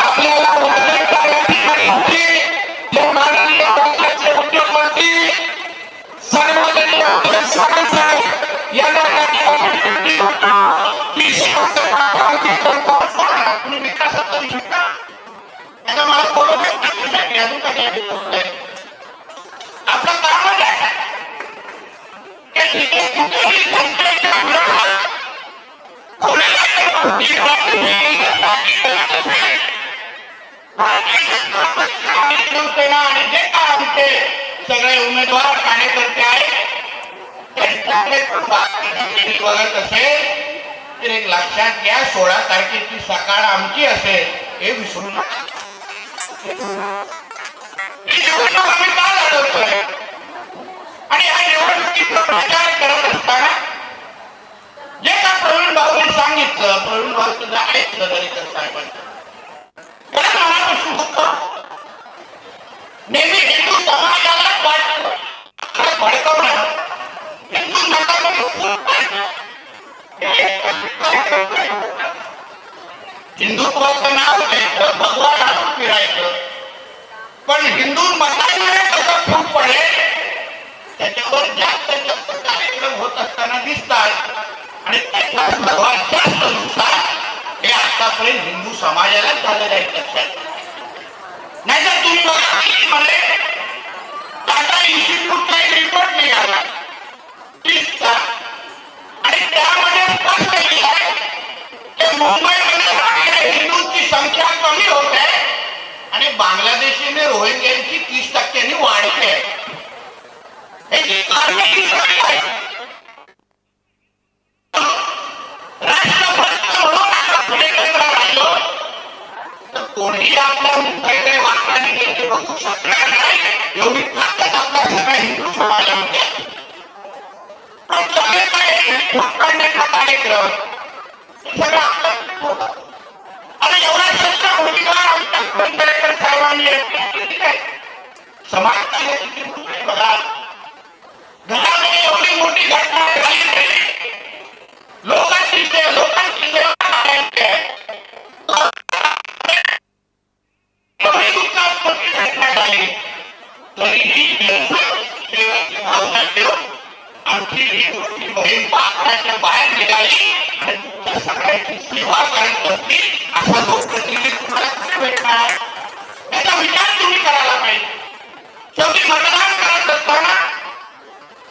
आपल्याला उद्योगमंत्री सन्माननीय यांना आपलं कामच आहे आणि जे आमचे सगळे उमेदवार कार्यकर्ते आहेत बघत असेल तर एक लक्षात घ्या, 16 तारखेची सकाळ आमची असेल हे विसरू नका. आम्ही का लढवतोय आणि ह्या निवडणुकीचा प्रचार करत असताना जे का प्रवीण भाऊंनी सांगितलं, प्रवीण भाऊचं ऐकलं दरेकर साहेबांचं मनापासून होतं. नेहमी हिंदू समाजाला भडकवणं हिंदू हिंदुत्वाचं नाव घ्यायचं, भगवान आणून फिरायचं, पण हिंदू मतांमध्ये कसं फूट पडेल त्याच्यावर जास्त जास्त कार्यक्रम होत असताना दिसतात आणि त्याचा प्रभाव जास्त नुकसान हे आतापर्यंत हिंदू समाजाला झालेलं आहे. लक्षात नाहीतर तुम्ही बघा म्हणे टाटा इन्स्टिट्यूटचा एक रिपोर्ट निघाला आणि त्यामध्ये स्पष्ट लिहिलंय की मुंबईमध्ये हिंदूंची संख्या कमी होत आहे आणि बांगलादेशीने रोहिंग्यांची 30% वाढते आहे. राष्ट्रभक्त म्हणून पुढे राहिलो तर कोणीही आपल्या मुंबईकडे वाटण्याने गेले बघू शकणार नाही. एवढी ताकद आपल्या सगळ्या हिंदू समाजामध्ये कार्यक्रम सगळं आपलं आता एवढा श्रेष्ठ भूमिका आमच्या दरेकर साहेबांनी समाज बघा घरामध्ये एवढी मोठी घटना झाली लोकांची सेवा आमची बहीण पात्राच्या बाहेर निघाली आणि सगळ्यांची सेवा करत असते असा लोकप्रतिनिधी तुम्हाला कुठे भेटणार? याचा विचार तुम्ही करायला पाहिजे. शेवटी मतदान करत असताना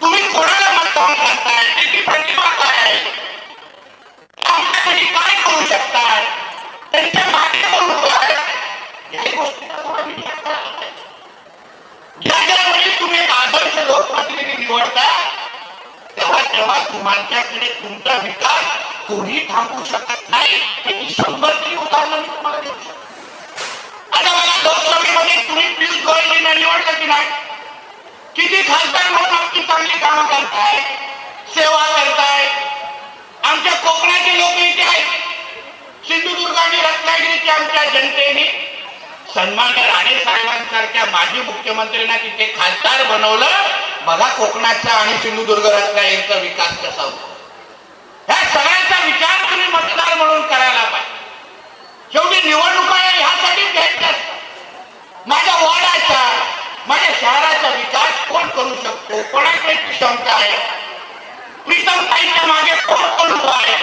तुम्ही कोणाला मतदान करताय, त्याची प्रतिभा काय आहे, आमच्यासाठी काय करू शकतात, त्यांच्या मागे करू काय या गोष्टीचा थोडा विचार करायला पाहिजे. ज्या वेळी तुम्ही आदर्श लोकप्रतिनिधी निवडता तेव्हा तुमच्याकडे तुमचा विकास कोणी थांबवू शकत नाही. 100 उदाहरणं मी तुम्हाला देऊ शकतो. आता मला लोकसभेमध्ये तुम्ही पियुष गोयलजींना निवडलं की नाही? किती खासदार म्हणून आमची चांगली कामं करताय, सेवा करताय. आमच्या कोकणाचे लोक इथे आहेत, सिंधुदुर्ग आणि रत्नागिरीच्या आमच्या जनतेने सन्मान्य राणे साहेबांसारख्या माजी मुख्यमंत्र्यांना तिथे खासदार बनवलं. बघा कोकणाचा आणि सिंधुदुर्ग रत्नागिरीचा विकास कसा होतो. ह्या सगळ्यांचा विचार तुम्ही मतदार म्हणून करायला पाहिजे. शेवटी निवडणुका ह्यासाठीच घ्यायच्या. माझ्या वार्डाचा, माझ्या शहराचा विकास कोण करू शकतो, कोणाकडे क्षमता आहे, प्रीतम ताईच्या मागे कोण कोण उभा आहे,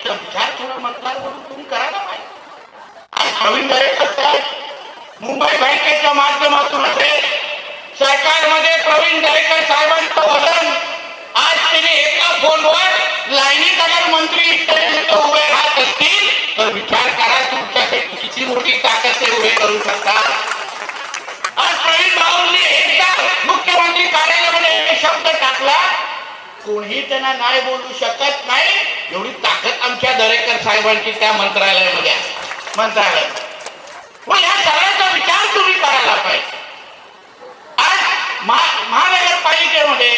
विचार थोडा मतदार म्हणून तुम्ही करायला पाहिजे. प्रवीण दरेकर साहेब मुंबई बँकेच्या माध्यमातून सरकारमध्ये प्रवीण दरेकर साहेबांचं वजन आज तिने एका फोनवर लाईनीत अगर मंत्री उभे राहत असतील तर विचार करा तुमच्यासाठी किती मोठी ताकद ते उभे करू शकतात. आज प्रवीण भाऊंनी एकदा मुख्यमंत्री कार्यालयामध्ये शब्द टाकला, कोणीही त्यांना नाही बोलू शकत नाही. एवढी ताकद आमच्या दरेकर साहेबांची त्या मंत्रालयामध्ये आहे. मंत्रालय मग या सगळ्याचा विचार तुम्ही करायला पाहिजे. आज महानगरपालिकेमध्ये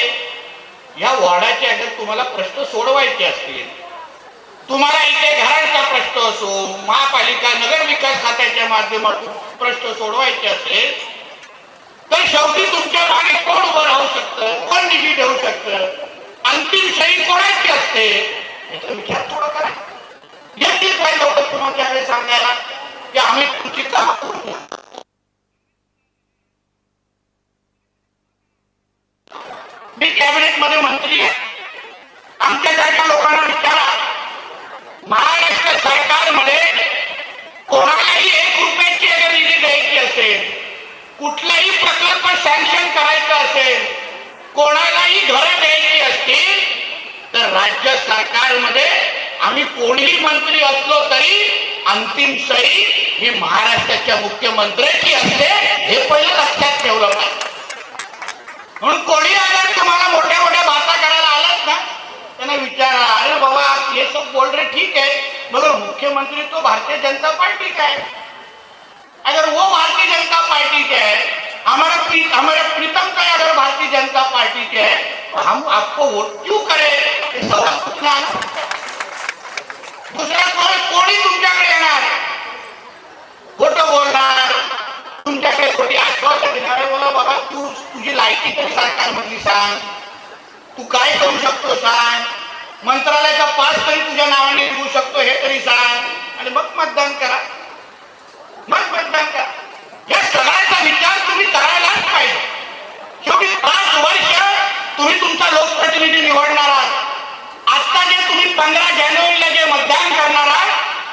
या वॉर्डाचे अगर तुम्हाला प्रश्न सोडवायचे असतील, तुम्हाला इथे घरांचा प्रश्न असो, महापालिका नगर विकास खात्याच्या माध्यमातून प्रश्न सोडवायचे असेल तर शेवटी तुमच्या मागे कोण उभं राहू शकतं, कोण निधी देऊ शकतं, अंतिम सही कोणाची असते याचा विचार थोडा करा. सांगायला की आम्ही तुमची कामं करू. मी कॅबिनेट मध्ये मंत्री आहे. आमच्यासारख्या लोकांना विचारा, महाराष्ट्र सरकारमध्ये कोणालाही 1 रुपयाची अगर निधी द्यायची असेल, कुठलाही प्रकल्प सँक्शन करायचा असेल, कोणालाही घरं द्यायची असतील, तर राज्य सरकारमध्ये आम्ही कोणीही मंत्री असलो तरी अंतिम सही ही महाराष्ट्राच्या मुख्यमंत्र्याची असते. हे पहिलं लक्षात ठेवलं पाहिजे. म्हणून कोणी अगर तुम्हाला मोठ्या मोठ्या बाता करायला आलात ना, त्यांना विचारा, अरे बाबा आप ये सब बोल रहे ठीक है, मगर मुख्यमंत्री तो भारतीय जनता पार्टी का है. अगर वो भारतीय जनता पार्टी के है, हमारे प्रीतम का अगर भारतीय जनता पार्टी के है, तो हम आपको वोट क्यों करें? ये सवाल पूछना है. दुसरा कोणी तुमच्याकडे येणार, खोटं बोलणार, तुमच्याकडे खोटी आश्वासन देणार, बोला बाबा तू तुझी लायकी तरी सरकारमधली सांग, तू काय करू शकतो सांग, मंत्रालयाचा पास तरी तुझ्या नावाने लिहू शकतो हे तरी सांग, आणि मग मतदान करा. मग मतदान करा. या सगळ्याचा विचार तुम्ही करायलाच पाहिजे. शेवटी 5 वर्ष तुम्ही तुमचा लोकप्रतिनिधी निवडणार आहात. आता जे तुम्ही 15 जानेवारीला जे मतदान करणार आहात,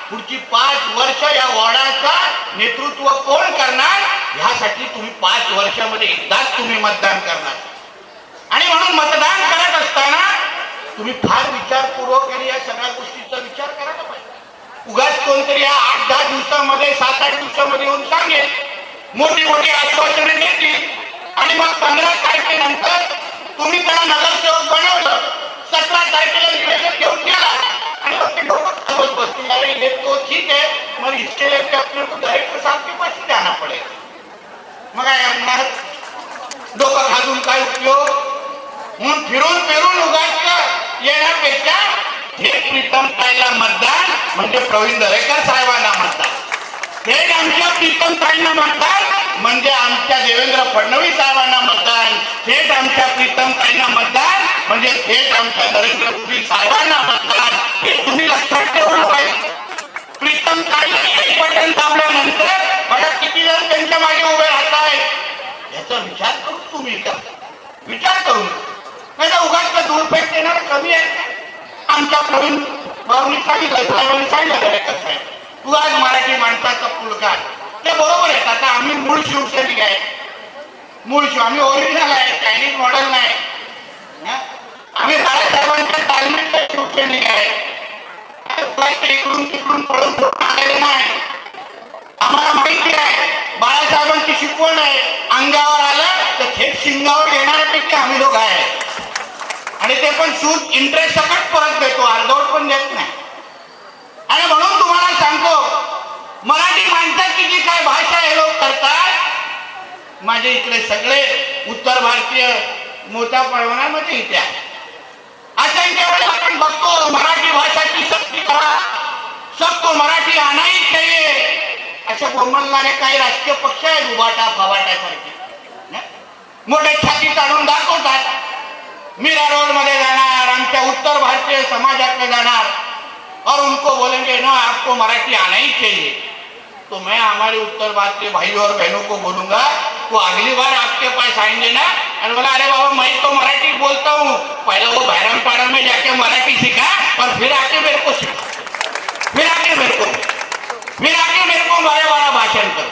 पुढची 5 वर्ष या वॉर्डाचा नेतृत्व कोण करणार, ह्यासाठी तुम्ही 5 वर्षामध्ये एकदाच तुम्ही मतदान करणार. आणि म्हणून मतदान करत असताना तुम्ही फार विचारपूर्वक या सगळ्या गोष्टीचा विचार करायला पाहिजे. उगाच कोणतरी या 8-10 दिवसामध्ये 7-8 दिवसामध्ये येऊन सांगेल, मोठी मोठी आश्वासने देतील, आणि मग 15 तारखेनंतर तुम्ही त्याला नगरसेवक बनवलं, 17 तारखेला निवेदन घेऊन गेला, आणि मग ते डोकं बसतील, अरे ये तो ठीक है, मग इसके लिए अपने को डायरेक्टर साहब के पास ही जाना पडेल. मग काय करणार, डोकं खाजून काय उपयोग. म्हणून फिरून फिरून उगाच येण्यापेक्षा हे प्रीतम ताईला मतदान म्हणजे प्रवीण दरेकर साहेबांना मतदान, थेट आमच्या प्रीतम ताईंना मतदान म्हणजे आमच्या देवेंद्र फडणवीस साहेबांना मतदान, थेट आमच्या प्रीतम ताईंना मतदान म्हणजे थेट आमच्या नरेंद्र मोदी साहेबांना मतदान. हे तुम्ही लक्षात ठेवलं पाहिजे. प्रीतम ताई एक बटन दाबल्यानंतर मला किती जण त्यांच्या मागे उभे राहत आहेत याचा विचार करून तुम्ही विचार करून, नाही तर उगाच दूर फेक देणार कमी आहे. आमच्या प्रवीण बाबूंनी सांगितलं, साहेबांनी सांगितलं, तू आज मराठी माणसाचा पुलकार, ते बरोबर आहे. आता आम्ही मूळ शिवसैनिक आहे, आम्ही ओरिजिनल आहे, चायनीज मॉडेल नाही. आम्ही बाळासाहेबांच्या तालमीतले शिवसैनिक आहे. इकडून तिकडून पळून आलेले नाही. आम्हाला माहिती आहे बाळासाहेबांची शिकवण आहे, अंगावर आलं तर थेट शिंगावर येणाऱ्यापैकी आम्ही लोक आहे. आणि ते पण सूट इंटरेस्ट सकट परत देतो, अर्धवट पण देत नाही. आणि म्हणून तुम्हाला सांगतो, मराठी माणसाची जी काय भाषा हे लोक करतात, माझे इकडे सगळे उत्तर भारतीय मोठ्या प्रमाणामध्ये इथे आहे. असंख्य वेळेस आपण बघतो मराठी भाषाची सक्ती करा, सबको मराठी आना ही चाहिए असे बोलणारे काही राजकीय पक्ष आहेत, उभाटा फवाट्यासारखे मोठे छाती काढून दाखवतात. मीरा रोड मध्ये जाणार, आमच्या उत्तर भारतीय समाजाकडे जाणार और उनको बोलेंगे ना आपको मराठी आना ही चाहिए. तो मैं हमारे उत्तर भारतीय भाई और बहनों को बोलूंगा, तो अगली बार आपके पास आएंगे ना और बोला अरे बाबा मैं तो मराठी बोलता हूँ, पहले वो बैरमपाड़ा में जाके मराठी सीखा और फिर आके मेरे को बारह बारह भाषण करो,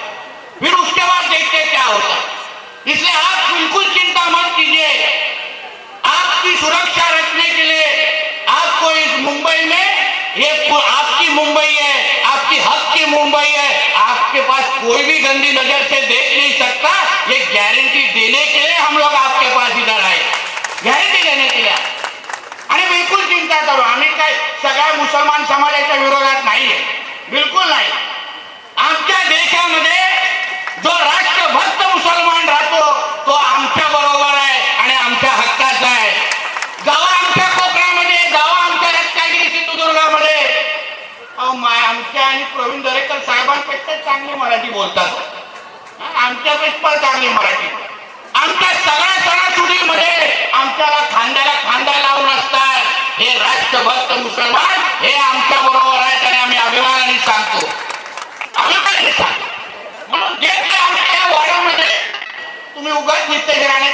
फिर उसके बाद देखते क्या होता. इसलिए आप बिल्कुल चिंता मत कीजिए. आपकी सुरक्षा रखने के लिए आपको इस मुंबई में, ये आपकी मुंबई है, आपकी हक की मुंबई है, आपके पास कोई भी गंदी नजर से देख नहीं सकता. ये गारंटी देने के लिए हम लोग आपके पास इधर आए, गॅरंटी देने के लिए. आणि बिलकुल चिंता करू, आम्ही काय सगळ्या मुसलमान समाजाच्या विरोधात नाहीये, बिलकुल नाही. आमच्या देशामध्ये जो राष्ट्रभक्त मुसलमान राहतो तो आमच्या बरोबर आहे आणि आमच्या हक्काचा आहे. जावा आमच्या कोकणामध्ये, जावा आमच्या रत्नागिरी सिंधुदुर्गामध्ये, आमच्या आणि प्रवीण दरेकर साहेबांपेक्षा चांगली मराठी बोलतात, आमच्यापेक्षा चांगली मराठी. आमच्या सगळ्या सणासुदीमध्ये आमच्याला खांद्याला खांदा लावून असतात हे राष्ट्रभक्त मुसलमान, हे आमच्या बरोबर आहेत आणि आम्ही अभिमानाने सांगतो.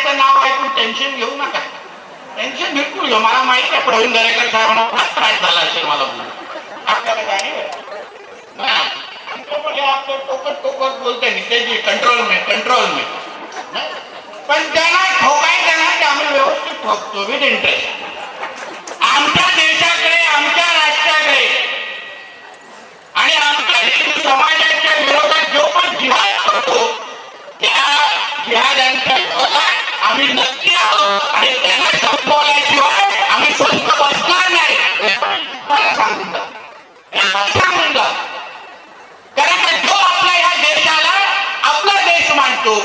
माझं नाव ऐकून टेन्शन घेऊ नका. टेन्शन बिलकुल घेऊ. मला माहिती आहे प्रवीण दरेकर साहेबांना फार त्रास झाला असेल मला बोलून. आपल्याला जाणीव आहे. आपलं टोकत बोलते नितेशजी कंट्रोल में. पण त्यांना ठोकायचं ना ते आम्ही व्यवस्थित ठोकतो विथ इंटरेस्ट. आमच्या देशाकडे, आमच्या राष्ट्राकडे आणि आमच्या हिंदू समाजाच्या विरोधात जो पण जिहाद करतो त्या जिहाद्यांच्या विरोधात आम्ही नक्की आहोत आणि त्यांना संपवल्याशिवाय आम्ही स्वस्त बसणार नाही. सांगून जा. कारण का जो आपल्या ह्या देशाला आपला देश मानतो,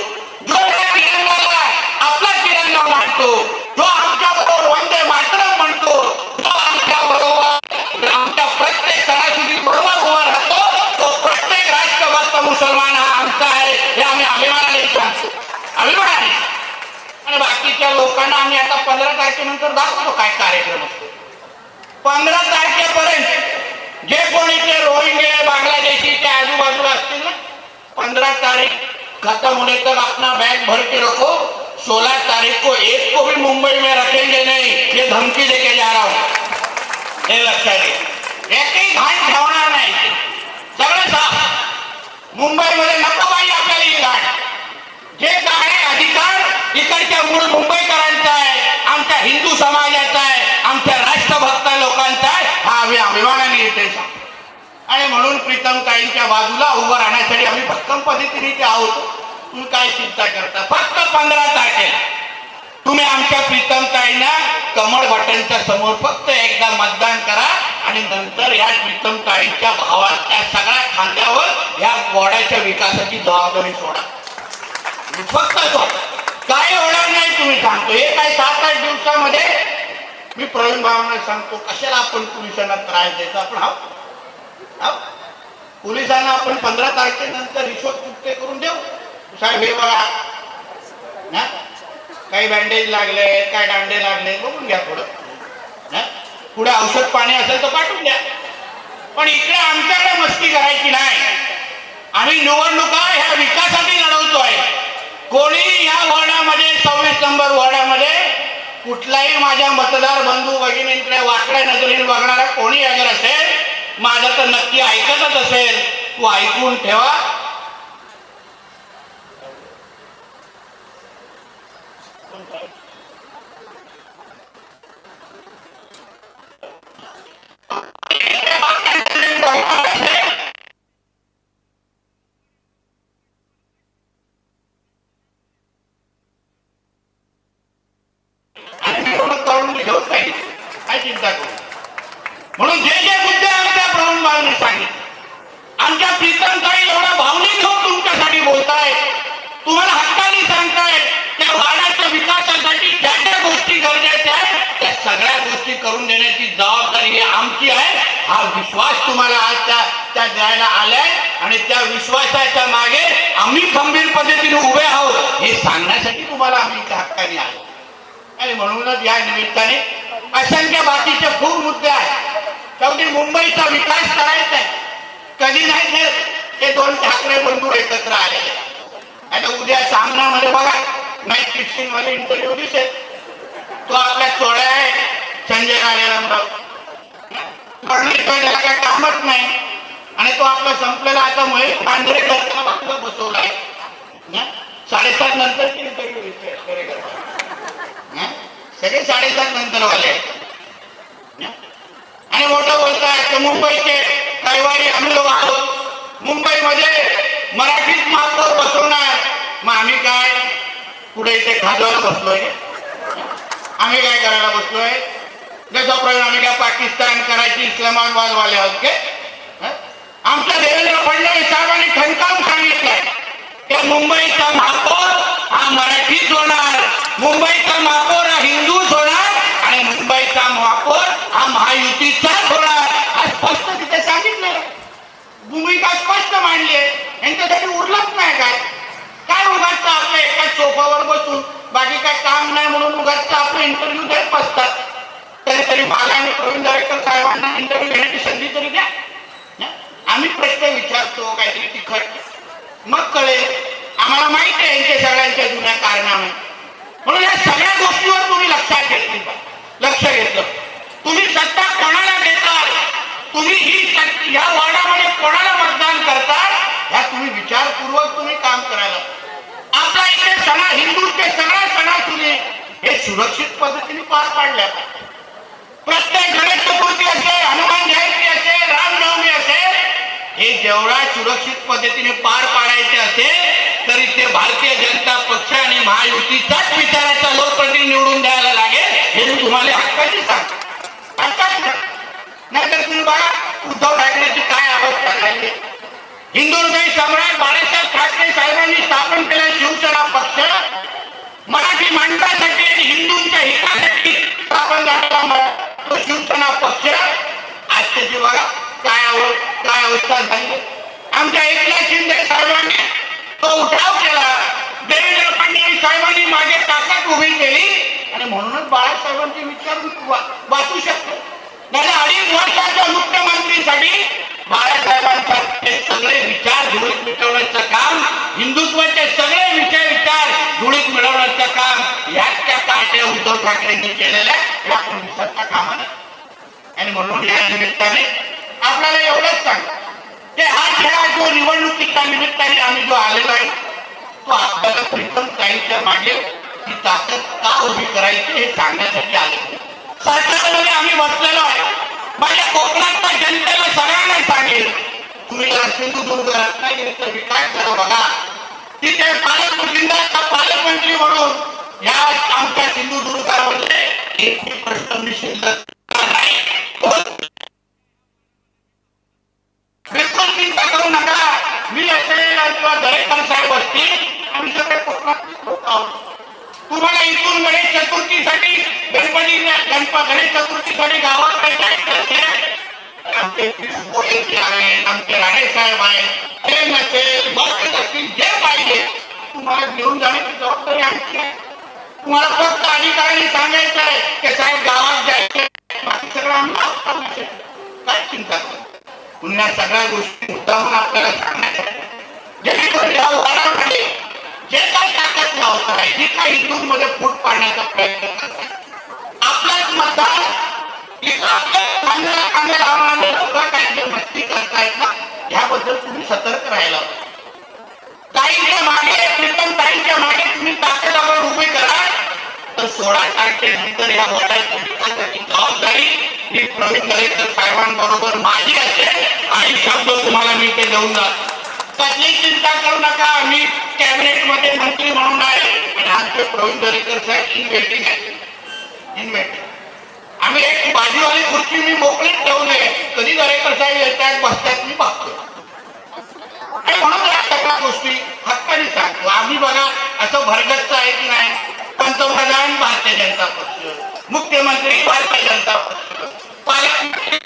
जो या तिरंगाला आपला तिरंगा मानतो, जो आमच्या बरोबर वंदे मातरम म्हणतो, जो आमच्या बरोबर आमच्या प्रत्येक सणासुदी बरोबर उभा राहतो, तो प्रत्येक राष्ट्रभक्त मुसलमान हा आमचा आहे हे आम्ही अभिमानाने सांगतो. अभिमानाने. आणि बाकीच्या लोकांना आम्ही आता 15 तारखेनंतर दाखवतो काय कार्यक्रम असतो. 15 तारखेपर्यंत जे कोणी ते रोहिंगे बांग्लादेशी आजूबाजूला असतील ना, 15 तारीख खत्म होने तक अपना बैग भर के रखो. 16 तारीख को एक को भी मुंबई में रखेंगे नहीं, ये धमकी देके जा रहा हूं. हे लक्षात घे. एकही घाण ठेवणार नाही. सगळं साफ. मुंबईमध्ये नको बाई आपल्याला ही घाण. जे काय अधिकार इकडच्या मूळ मुंबईकरांचा आहे, आमच्या हिंदू समाजाचा आहे, आमच्या राष्ट्रभक्त लोकांचा आहे, हा आम्ही अभिमानाने येते. आणि म्हणून प्रीतमताईंच्या बाजूला उभं राहण्यासाठी आम्ही भक्कम पद्धतीने ते आहोत. तुम्ही काय चिंता करता. फक्त 15 तारखेला तुम्ही आमच्या प्रीतमताईंना कमळ बटनच्या समोर फक्त एकदा मतदान करा आणि नंतर या प्रीतमताईंच्या भावाच्या सगळ्या खांद्यावर या वाड्याच्या विकासाची जबाबदारी सोडा. फक्त काय होणार नाही तुम्ही सांगतो. हे काय 7-8 दिवसामध्ये मी प्रवीण भावांना सांगतो कशाला आपण पोलिसांना त्रास द्यायचा. आपण पोलिसांना आपण 15 तारखेनंतर रिश्वत चुकते करून देऊ. साहेब हे बघा ना, काही बँडेज लागले, काय दांडे लागले, बघून घ्या थोडं. पुढे औषध पाणी असेल तर पाठवून द्या. पण इकडे आमच्याकडे मस्ती करायची नाही. आम्ही निवडणुका ह्या विकासासाठी लढवतोय. कोणी या वॉर्डामध्ये 26 नंबर वॉर्डामध्ये कुठलाही माझ्या मतदार बंधू भगिनींकडे वाकड्या नजरेने बघणारा कोणी अगर असेल, माझं तर नक्की ऐकतच असेल, तू ऐकून ठेवा. काय चिंता करू. म्हणून जे जे मुद्दे आमच्या प्रवीण भावांनी सांगितले, आमच्या प्रीतमताई एवढा भावनिक होऊन तुमच्यासाठी बोलताय, तुम्हाला हक्काने सांगताय त्या वाड्याच्या विकासासाठी ज्या ज्या गोष्टी गरजेच्या आहेत त्या सगळ्या गोष्टी करून देण्याची जबाबदारी ही आमची आहे. हा विश्वास तुम्हाला आज त्या द्यायला आलाय आणि त्या विश्वासाच्या मागे आम्ही खंबीर पद्धतीने उभे आहोत हे सांगण्यासाठी तुम्हाला आम्ही हक्काने आलो. आणि म्हणूनच या निमित्ताने असंख्य बाकीचे खूप मुद्दे आहेत. शेवटी मुंबईचा विकास करायचा आहे. कधी नाही ते 2 ठाकरे बंधू एकत्र आले. आणि उद्या सामनामध्ये बघा नाईट 16 मध्ये इंटरव्ह्यू दिसेल. तो आपल्या चोळ्या आहे संजय राणेरामराव. त्याला काय कामच नाही आणि तो आपला संपलेला आता महेश मांजरेकरला बाजूला बसवला आहे. 7:30 नंतरची इंटरव्ह्यू दिसेल. सगळे 7:30 नंतर वाले आणि मोठं बोलताय मुंबईचे रविवारी आम्ही लोक आहोत. मुंबईमध्ये मराठीत महापौर बसवणार. मग आम्ही काय पुढे इथे खाजवायला बसलोय. आम्ही काय करायला बसलोय. जसं प्रवीण आम्ही काय पाकिस्तान करायची इस्लामाबाद वाले आहोत के. आमच्या देवेंद्र फडणवीस साहेबांनी ठणकावून सांगितलंय की मुंबईचा महापौर हा मराठीच होणार, मुंबईचा महापौर हा हिंदूच होणार आणि मुंबईचा महापौर हा महायुतीचाच होणार. आज स्पष्ट तिथे सांगितलं. भूमिका स्पष्ट मांडली आहे. यांच्यासाठी उरलंच नाही काय. काय उगाच आपल्या एकाच सोफावर बसून बाकी काय काम नाही म्हणून उगाच आपले इंटरव्ह्यू देत बसतात. तरी मला आणि प्रवीण दरेकर साहेबांना इंटरव्ह्यू घेण्याची संधी तरी द्या. आम्ही प्रश्न विचारतो काहीतरी तिखट, मग कळेल. आम्हाला माहिती आहे यांच्या सगळ्यांच्या जुन्या कारणामुळे. म्हणून या सगळ्या गोष्टीवर तुम्ही लक्षात घेतली लक्ष घेतलं. तुम्ही सत्ता कोणाला देता, तुम्ही ही या वार्डामध्ये कोणाला मतदान करता, ह्या तुम्ही विचारपूर्वक तुम्ही काम करायला. आपल्या इथे सणा हिंदूचे सगळ्या सणासुदी हे सुरक्षित पद्धतीने पार पाडल्या. प्रत्येक गणेश चतुर्थी असेल, हनुमान जयंती असेल, रामनवमी असेल, हे जेवढा सुरक्षित पद्धतीने पार पाडायचे असेल तरी ते भारतीय जनता पक्ष आणि महायुतीचाच विचाराचा लोकप्रतिनिधी निवडून द्यायला लागेल, हे मी तुम्हाला हक्काची सांगतो. नाहीतर तुम्ही बघा उद्धव ठाकरेची काय अवस्था झाली. हिंदू हृदय सम्राट बाळासाहेब ठाकरे साहेबांनी स्थापन केला शिवसेना पक्ष, मराठी माणसासाठी आणि हिंदूंच्या हितासाठी स्थापन झालेला तो शिवसेना पक्ष आज त्याची बघा काय अवस्था झाली. आमच्या एकनाथ शिंदे साहेबांनी तो उठाव केला, देवेंद्र फडणवीस साहेबांनी मागे ताकद उभी केली आणि म्हणूनच बाळासाहेबांचे विचार वाचू शकतो. गेल्या 2.5 वर्षाच्या मुख्यमंत्रीसाठी बाळासाहेबांचे सगळे विचार धुळीत मिटवण्याचं काम, हिंदुत्वाचे सगळे विचार धुळीत मिळवण्याचं काम याच त्या काळच्या उद्धव ठाकरेंनी केलेल्या या विसरता कामा नाही. आणि म्हणून या निमित्ताने आपल्याला एवढंच सांगा की हा खेळा जो निवडणुकीच्या निमित्ताने आम्ही जो आलेलो आहे तो आपल्याला प्रीतम ताईंच्या मागे ही ताकद का उभी करायची हे सांगण्यासाठी आले. सरकारमध्ये आम्ही बसलेलो आहे. माझ्या कोकणातल्या जनतेला सगळ्यांना सांगेल, तुम्ही सिंधुदुर्ग रत्नागिरीचा विकास करा. बघा तिथे पालकमंत्री म्हणून या आमच्या सिंधुदुर्गामध्ये एकही प्रश्न शिल्लक नाही. बिलकुल चिंता करू नका. मी असेल किंवा दरेकर साहेब असतील, आम्ही सगळे कोकणातले लोक आहोत. तुम्हाला इथून गणेश चतुर्थीसाठी गणेश चतुर्थीसाठी गावात काही जायचं असेल, आमचे राणे साहेब आहेत, ते नसेल बस असतील, जे पाहिजे तुम्हाला घेऊन जाण्याची जबाबदारी आमची आहे. तुम्हाला फक्त अधिकाऱ्यांनी सांगायचं आहे की साहेब गावात जायचे, बाकी सगळं आम्ही काय चिंता करू. पुन्हा सगळ्या गोष्टी मुद्दामून आपल्याला सांगायचं जेणेकरून या वाडामध्ये जे काही ताकद लावत आहे, जे काही हिंदूंमध्ये फूट पाडण्याचा प्रयत्न करतात, आपलाच मतदार मस्ती करतायत ना, याबद्दल तुम्ही सतर्क राहायला. ताईंच्या मागे प्रीतम ताईंच्या मागे तुम्ही ताकद आपण उभी करा तर 16 तारखेनंतर या वाड्याची जबाबदारी ही प्रवीण दरेकर साहेबांबरोबर माझी असेल आणि शब्द तुम्हाला मी ते देऊन जातो. कसली चिंता करू नका. आम्ही कॅबिनेट मध्ये मंत्री म्हणून आहे. आमचे प्रवीण दरेकर साहेब इन्व्हेटिंग आहे. आम्ही एक बाजूवाली खुर्ची मी मोकळीच ठेवू नये. कधी दरेकर साहेब येतात बसतात मी बघतो. म्हणून या सगळ्या गोष्टी हक्काने सांगतो. आम्ही बघा असं भरगच्च आहे की नाही, पंतप्रधान भारतीय जनता पक्ष, मुख्यमंत्री भारतीय जनता पक्ष, पालकमंत्री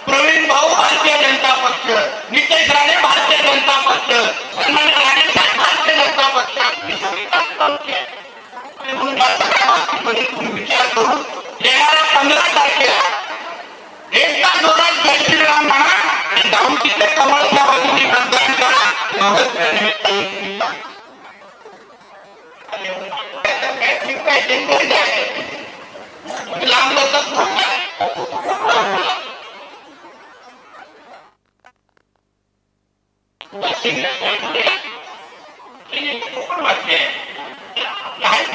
प्रवीण भाऊ भारतीय जनता पक्ष, नितेश राणे भारतीय जनता पक्ष, भारतीय जनता पक्ष. विचार करून येणाऱ्या 15 तारखेला एकदा जोरात जय श्रीराम म्हणा आणि जाऊन तिथे कमळच्या बाजूने मतदान करा. लांब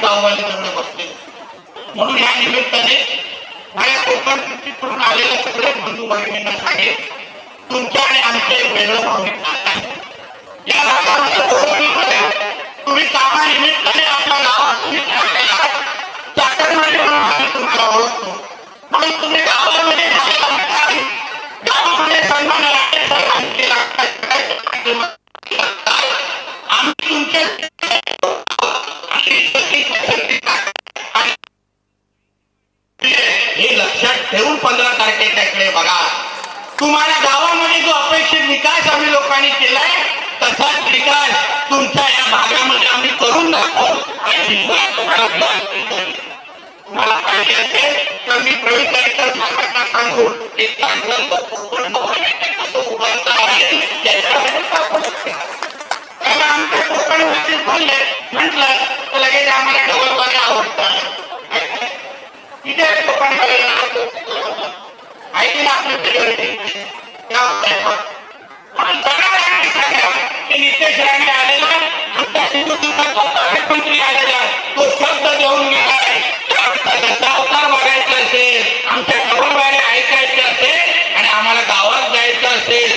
गाववाले तेवढे बसले. म्हणून या निमित्ताने माझ्या कोकण करून आलेल्या सगळे बंधू भगिनींना सांगेल, तुमच्या आणि आमचे वेगळं भावनिक आहे. या भागामध्ये तुम्ही कामानिमित्ताने आपल्या गावात चाकरमाने म्हणून तुमचा ओळखतो. म्हणून तुम्ही गावामध्ये गावामध्ये सन्मान आम्ही तुमचे हे लक्षात ठेवून 15 तारखेच्याकडे बघा. तुम्हाला गावामध्ये जो अपेक्षित विकास आम्ही लोकांनी केलाय तसाच विकास तुमच्या या भागामध्ये आम्ही करून दाखवू. मला पाहिजे असेल तर मी प्रवीण दरेकर साहेबांना सांगून एक चांगलं उभारता आहे त्याच्यामध्ये आपण आमच्या कोकण भाषेत बोलले म्हटलं तर लगेच आम्हाला ढोलवाले आवडतात तिथे कोकण ऐकलं आपलं नितेश राणे आलेला मंत्री आलेला तो शब्द देऊन गेलाय त्याचा अवतार बघायचा असेल आमच्या गौरवाने ऐकायचं असेल आणि आम्हाला गावात जायचं असेल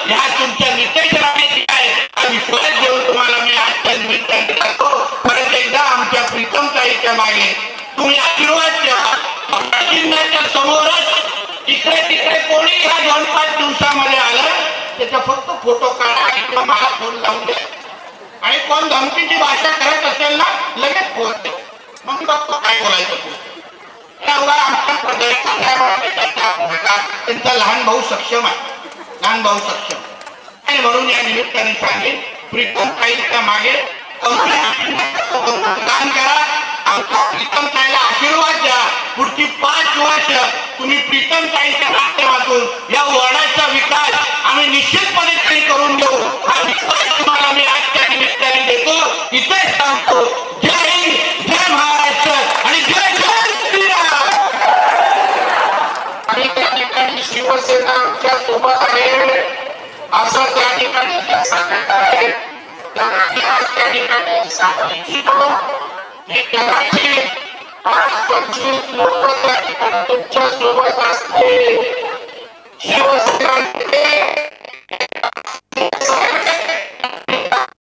ह्या तुमच्या नितेश राणेची आहे हा विश्वास देऊन तुम्हाला मी आजच्या निमित्ताने करतो. परत एकदा आमच्या प्रीतमताईच्या मागे तुम्ही आशीर्वाद द्या. जिल्ह्याच्या समोरच इकडे तिकडे कोणी ह्या 2-5 दिवसामध्ये आलं त्याचा फक्त फोटो काढा किंवा मला फोन लावून द्या आणि कोण धमकीची भाषा करत असेल ना लगेच फोन द्या मग बघतो काय बोलायचं त्यांचा लहान भाऊ सक्षम आहे लहान भाऊ सक्षम आणि म्हणून या निमित्ताने सांगेन प्रीतमताईच्या मागे काम करा आमच्या प्रीतमताईला आशीर्वाद द्या. पुढची 5 वर्ष तुम्ही प्रीतमताईच्या माध्यमातून या वडाचा विकास आम्ही निश्चितपणे तरी करून घेऊ हा विश्वास तुम्हाला मी आजच्या निमित्ताने देतो. इथे सांगतो जय हिंद जय महाराष्ट्र आणि जय जय श्रीराम. आणि त्या ठिकाणी शिवसेना आमच्या सोबत आहे असं त्या ठिकाणी सांगत आहे. त्या ठिकाणी सांगितलं आज 25 लोक त्या ठिकाणी तुमच्या सोबत असतील शिवसेना